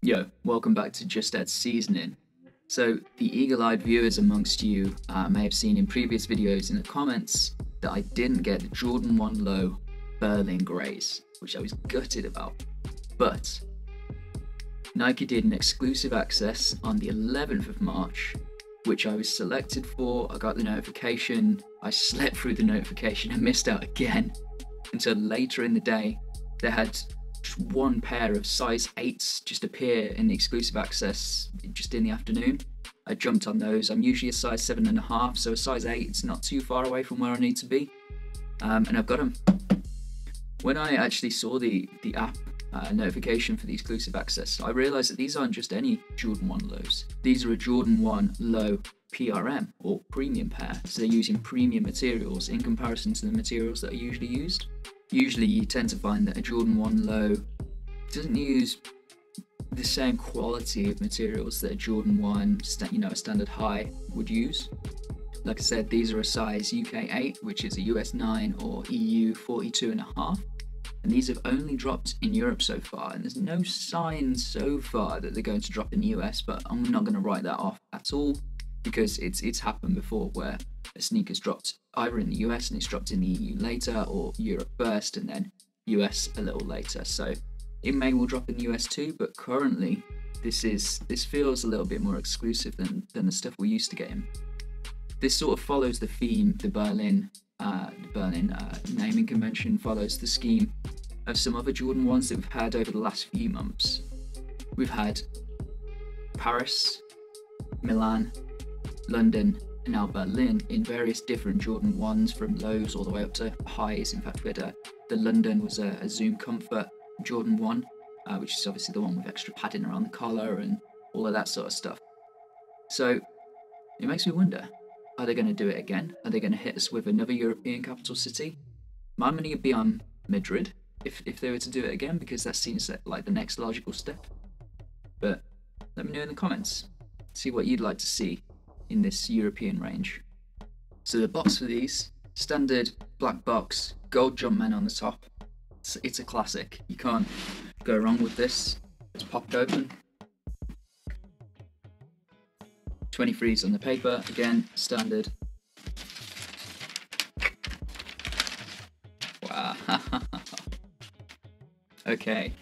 Yo, welcome back to Just Add Seasoning. So, the eagle-eyed viewers amongst you may have seen in previous videos in the comments that I didn't get the Jordan 1 Low Berlin Greys, which I was gutted about. But Nike did an exclusive access on the 11th of March, which I was selected for. I got the notification, I slept through the notification and missed out again until later in the day. They had one pair of size 8s just appear in the exclusive access just in the afternoon. I jumped on those. I'm usually a size 7.5, so a size 8 is not too far away from where I need to be, and I've got them. When I actually saw the app notification for the exclusive access, I realized that these aren't just any Jordan 1 lows. These are a Jordan 1 low PRM, or premium pair, so they're using premium materials in comparison to the materials that are usually used. Usually you tend to find that a Jordan 1 Low doesn't use the same quality of materials that a Jordan 1, a standard high would use. Like I said, these are a size UK 8, which is a US 9 or EU 42.5. And these have only dropped in Europe so far, and there's no signs so far that they're going to drop in the US, but I'm not going to write that off at all, because it's happened before where a sneaker's dropped either in the US and it's dropped in the EU later, or Europe first and then US a little later. So it may well drop in the US too, but currently this feels a little bit more exclusive than the stuff we're used to getting. This sort of follows the theme. The Berlin naming convention follows the scheme of some other Jordan 1s that we've had over the last few months. We've had Paris, Milan, London, and now Berlin in various different Jordan 1s, from lows all the way up to highs. In fact, we had the London was a Zoom Comfort Jordan 1, which is obviously the one with extra padding around the collar and all of that sort of stuff. So it makes me wonder, are they going to do it again? Are they going to hit us with another European capital city? My money would be on Madrid if they were to do it again, because that seems like the next logical step. But let me know in the comments, see what you'd like to see in this European range. So the box for these, standard black box, gold Jumpman on the top. It's a classic. You can't go wrong with this. It's popped open. 23s on the paper, again, standard. Wow. Okay,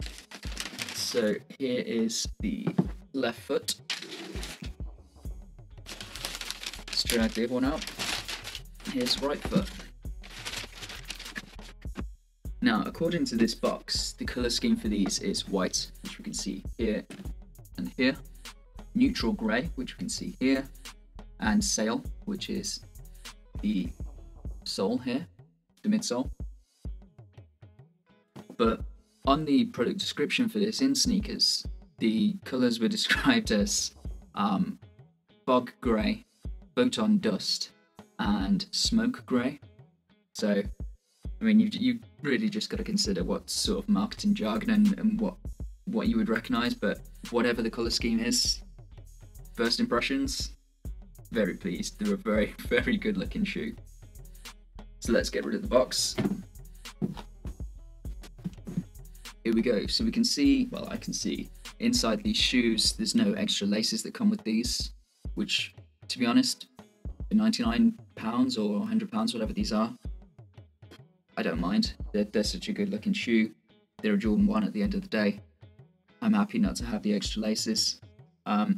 so here is the left foot. Drag the other one out. Here's right foot. Now, according to this box, the colour scheme for these is white, which we can see here and here, neutral grey, which we can see here, and sail, which is the sole here, the midsole. But on the product description for this in sneakers, the colours were described as bog grey, photon dust, and smoke grey. So I mean, you really just got to consider what sort of marketing jargon and what you would recognize. But whatever the color scheme is, first impressions, very pleased. They're a very, very good looking shoe. So let's get rid of the box. Here we go. So we can see, well, I can see inside these shoes there's no extra laces that come with these, which, to be honest, for £99 or £100, whatever these are, I don't mind. They're such a good looking shoe. They're a Jordan 1 at the end of the day. I'm happy not to have the extra laces. The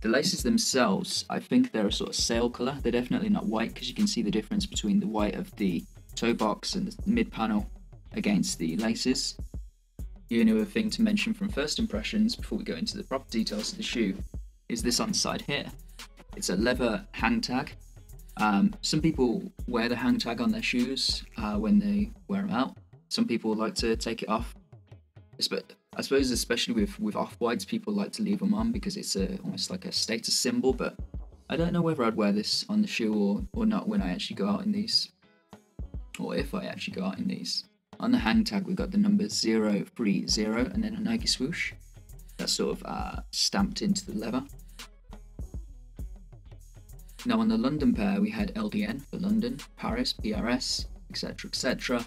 laces themselves, I think they're a sort of sail colour. They're definitely not white, because you can see the difference between the white of the toe box and the mid panel against the laces. The only other thing to mention from first impressions before we go into the proper details of the shoe is this on the side here. It's a leather hang tag. Some people wear the hang tag on their shoes when they wear them out. Some people like to take it off. I suppose especially with off-whites, people like to leave them on because it's almost like a status symbol, but I don't know whether I'd wear this on the shoe or not when I actually go out in these, or if I actually go out in these. On the hang tag we've got the number 030 and then a Nike swoosh that's sort of stamped into the leather. Now on the London pair we had LDN for London, Paris, PRS, etc, etc.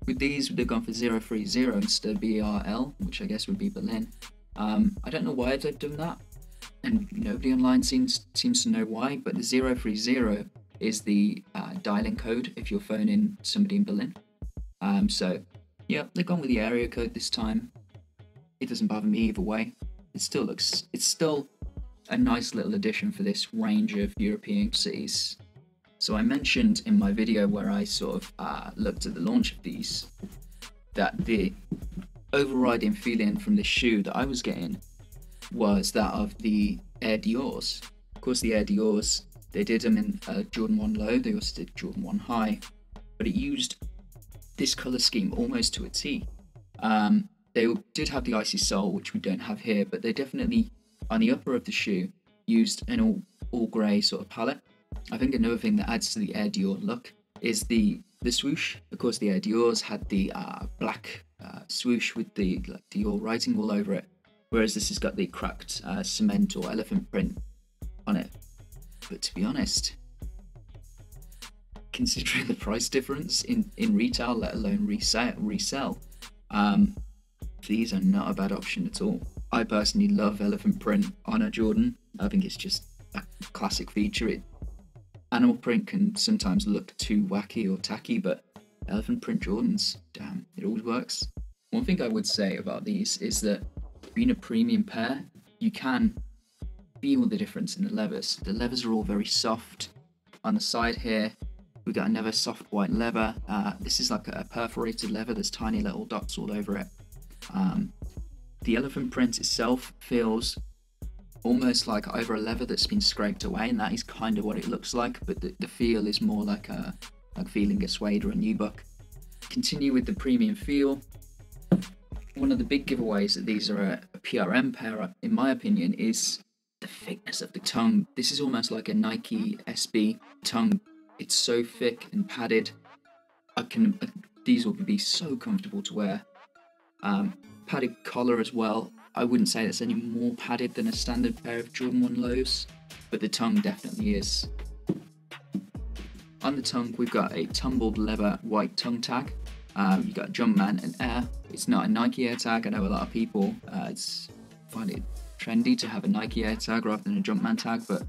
With these, they've gone for 030 instead of BRL, which I guess would be Berlin. I don't know why they've done that, and nobody online seems to know why, but the 030 is the dialing code if you're phoning somebody in Berlin. So yeah, they've gone with the area code this time. It doesn't bother me either way. It's still a nice little addition for this range of European cities. So I mentioned in my video where I sort of looked at the launch of these, that the overriding feeling from this shoe that I was getting was that of the Air Dior's. Of course, the Air Dior's, they did them in Jordan 1 low, they also did Jordan 1 high, but it used this colour scheme almost to a T. They did have the icy sole, which we don't have here, but they definitely, on the upper of the shoe, used an all grey sort of palette. I think another thing that adds to the Air Dior look is the swoosh. Of course, the Air Dior's had the black swoosh with the Dior writing all over it, whereas this has got the cracked cement or elephant print on it. But to be honest, considering the price difference in retail, let alone resell, these are not a bad option at all. I personally love elephant print on a Jordan. I think it's just a classic feature. Animal print can sometimes look too wacky or tacky, but elephant print Jordans, damn, it always works. One thing I would say about these is that being a premium pair, you can feel the difference in the leathers. The leathers are all very soft. On the side here, we've got another soft white leather. This is like a perforated leather. There's tiny little dots all over it. The elephant print itself feels almost like over a leather that's been scraped away, and that is kind of what it looks like, but the feel is more like feeling a suede or a nubuck. Continue with the premium feel. One of the big giveaways that these are a PRM pair, in my opinion, is the thickness of the tongue. This is almost like a Nike SB tongue. It's so thick and padded. These will be so comfortable to wear. Padded collar as well. I wouldn't say that's any more padded than a standard pair of Jordan 1 lows, but the tongue definitely is. On the tongue, we've got a tumbled leather white tongue tag. You've got Jumpman and Air. It's not a Nike Air tag. I know a lot of people find it trendy to have a Nike Air tag rather than a Jumpman tag, but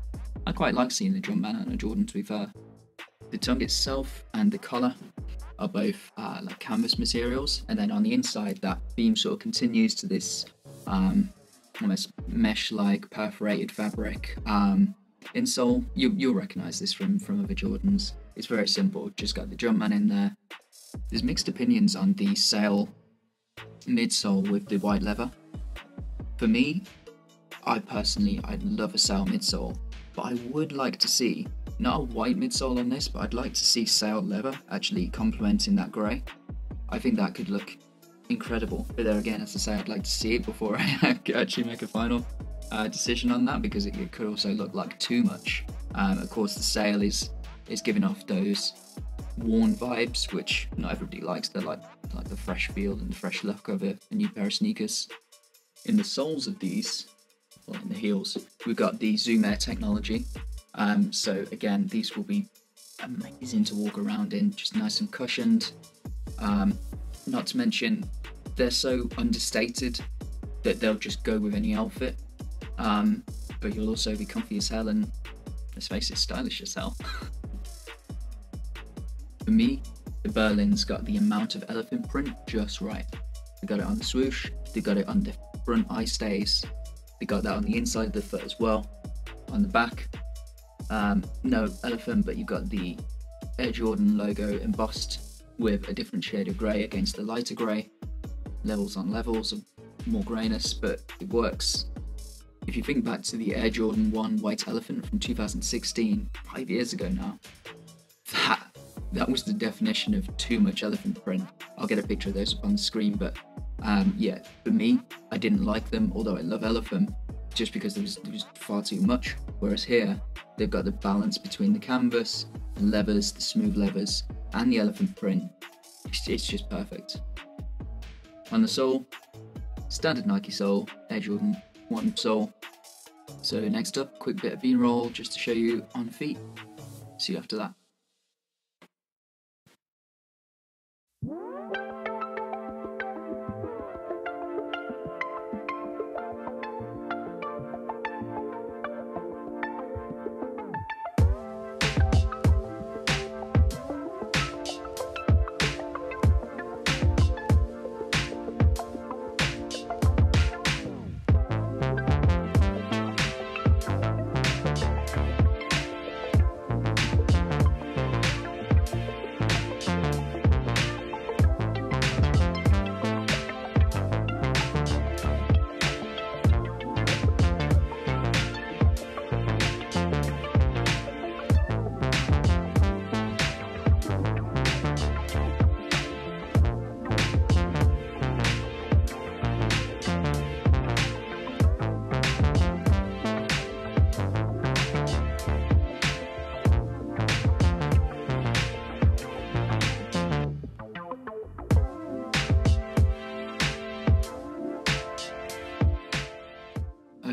I quite like seeing the Jumpman on a Jordan, to be fair. The tongue itself and the collar are both like canvas materials, and then on the inside that beam sort of continues to this almost mesh-like perforated fabric. Insole, you'll recognize this from other Jordans. It's very simple, just got the Jumpman in there. There's mixed opinions on the sail midsole with the white leather. For me, I love a sail midsole, but I would like to see not a white midsole on this, but I'd like to see sail leather actually complementing that grey. I think that could look incredible. But there again, as I say, I'd like to see it before I actually make a final decision on that, because it could also look like too much. Of course, the sail is giving off those worn vibes, which not everybody likes. They like the fresh feel and the fresh look of a new pair of sneakers. In the soles of these, well, in the heels, we've got the Zoom Air technology. So again, these will be amazing to walk around in, just nice and cushioned. Not to mention, they're so understated that they'll just go with any outfit. But you'll also be comfy as hell and, let's face it, stylish as hell. For me, the Berlin's got the amount of elephant print just right. They got it on the swoosh, they got it on the front eye stays, they got that on the inside of the foot as well. On the back, no elephant, but you've got the Air Jordan logo embossed with a different shade of grey against the lighter grey. Levels on levels of more greyness, but it works. If you think back to the Air Jordan 1 White Elephant from 2016, 5 years ago now, that was the definition of too much elephant print. I'll get a picture of those up on the screen, but yeah, for me, I didn't like them, although I love elephant, just because there was far too much. Whereas here, they've got the balance between the canvas, the leathers, the smooth leathers, and the elephant print. It's just perfect. On the sole, standard Nike sole, Air Jordan 1 sole. So next up, quick bit of B-roll just to show you on feet. See you after that.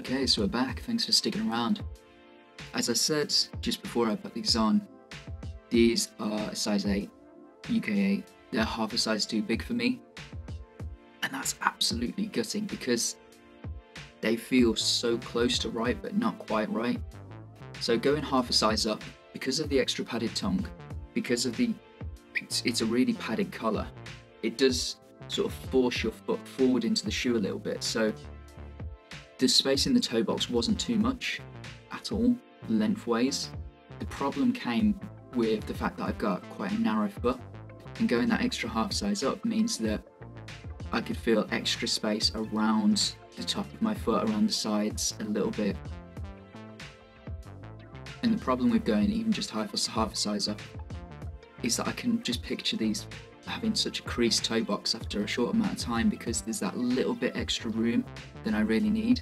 Okay, so we're back. Thanks for sticking around. As I said just before I put these on, these are a size 8, UK 8. They're half a size too big for me. And that's absolutely gutting because they feel so close to right but not quite right. So going half a size up, because of the extra padded tongue, because of it's a really padded collar, it does sort of force your foot forward into the shoe a little bit. So the space in the toe box wasn't too much at all, lengthways. The problem came with the fact that I've got quite a narrow foot, and going that extra half size up means that I could feel extra space around the top of my foot, around the sides a little bit. And the problem with going even just half a size up is that I can just picture these having such a creased toe box after a short amount of time, because there's that little bit extra room than I really need.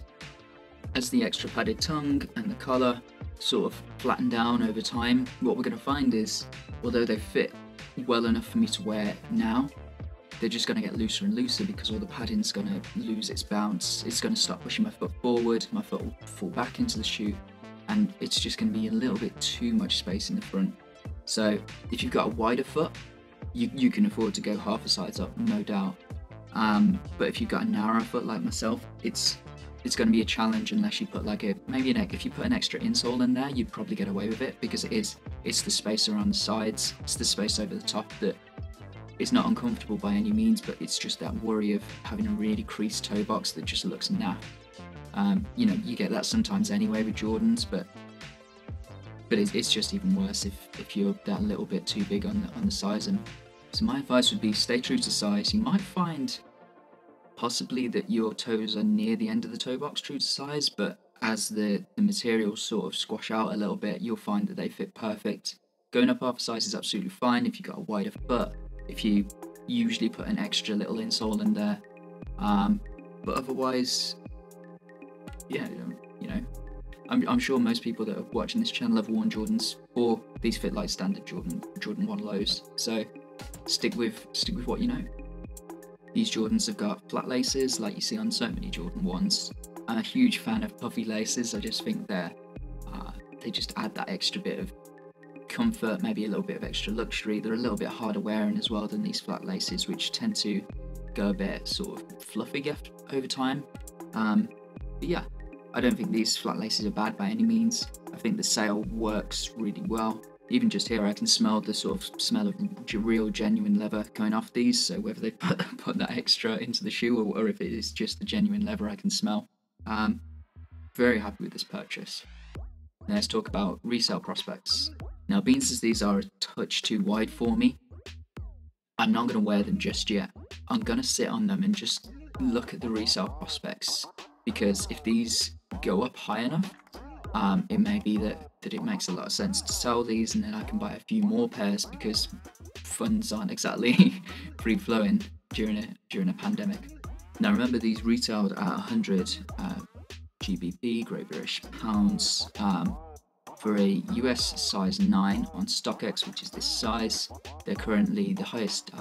As the extra padded tongue and the collar sort of flatten down over time, what we're going to find is, although they fit well enough for me to wear now, they're just going to get looser and looser because all the padding's going to lose its bounce. It's going to start pushing my foot forward, my foot will fall back into the shoe, and it's just going to be a little bit too much space in the front. So if you've got a wider foot, you can afford to go half a size up, no doubt. But if you've got a narrow foot like myself, it's going to be a challenge unless you put like if you put an extra insole in there, you'd probably get away with it, because it's the space around the sides, it's the space over the top that it's not uncomfortable by any means, but it's just that worry of having a really creased toe box that just looks naff. You know, you get that sometimes anyway with Jordans, but it's just even worse if you're that little bit too big on the size. And so my advice would be stay true to size. You might find possibly that your toes are near the end of the toe box true to size, but as the materials sort of squash out a little bit, you'll find that they fit perfect. Going up half a size is absolutely fine if you've got a wider foot, if you usually put an extra little insole in there, but otherwise, yeah, you know, I'm sure most people that are watching this channel have worn Jordans, or these fit like standard Jordan 1 lows, so stick with what you know. These Jordans have got flat laces like you see on so many Jordan 1s. I'm a huge fan of puffy laces. I just think they just add that extra bit of comfort, maybe a little bit of extra luxury. They're a little bit harder wearing as well than these flat laces, which tend to go a bit sort of fluffy over time. But yeah, I don't think these flat laces are bad by any means. I think the sale works really well. Even just here, I can smell the sort of smell of real genuine leather going off these. So whether they put that extra into the shoe or if it is just the genuine leather, I can smell. Very happy with this purchase. Now let's talk about resale prospects. Now, being as these are a touch too wide for me, I'm not going to wear them just yet. I'm going to sit on them and just look at the resale prospects, because if these go up high enough, it may be that it makes a lot of sense to sell these, and then I can buy a few more pairs, because funds aren't exactly free flowing during a pandemic. Now remember, these retailed at 100 GBP, Great British pounds, for a US size 9 on StockX, which is this size. They're currently, the highest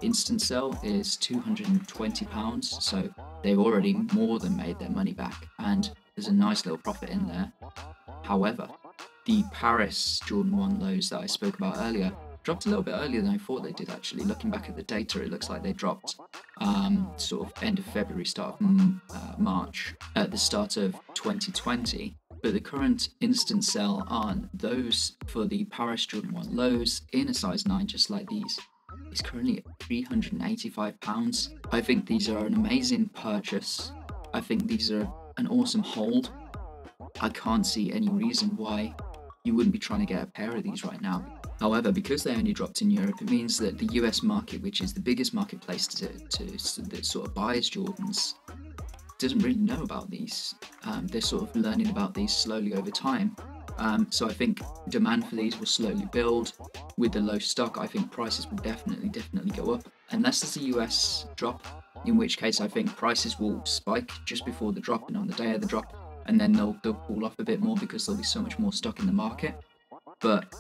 instant sell is £220, so they've already more than made their money back, and there's a nice little profit in there. However, the Paris Jordan 1 lows that I spoke about earlier dropped a little bit earlier than I thought they did, actually. Looking back at the data, it looks like they dropped sort of end of February, start of March, at the start of 2020. But the current instant sell on those for the Paris Jordan 1 lows in a size 9 just like these is currently at £385. I think these are an amazing purchase. I think these are an awesome hold. I can't see any reason why you wouldn't be trying to get a pair of these right now. However, because they only dropped in Europe, it means that the US market, which is the biggest marketplace that sort of buys Jordans, doesn't really know about these. They're sort of learning about these slowly over time. So I think demand for these will slowly build. With the low stock, I think prices will definitely go up, unless there's a US drop, in which case I think prices will spike just before the drop and on the day of the drop, and then they'll cool off a bit more because there'll be so much more stock in the market. But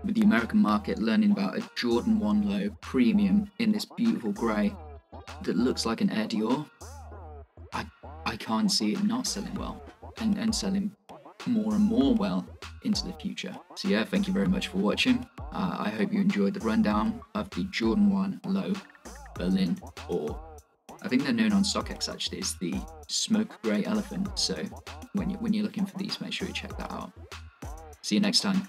with the American market learning about a Jordan 1 low premium in this beautiful grey that looks like an Air Dior, I can't see it not selling well. and selling more and more well into the future. So yeah, thank you very much for watching. I hope you enjoyed the rundown of the Jordan 1 Low Berlin, or I think they're known on StockX actually as the Smoke Grey Elephant. So when you're looking for these, make sure you check that out. See you next time.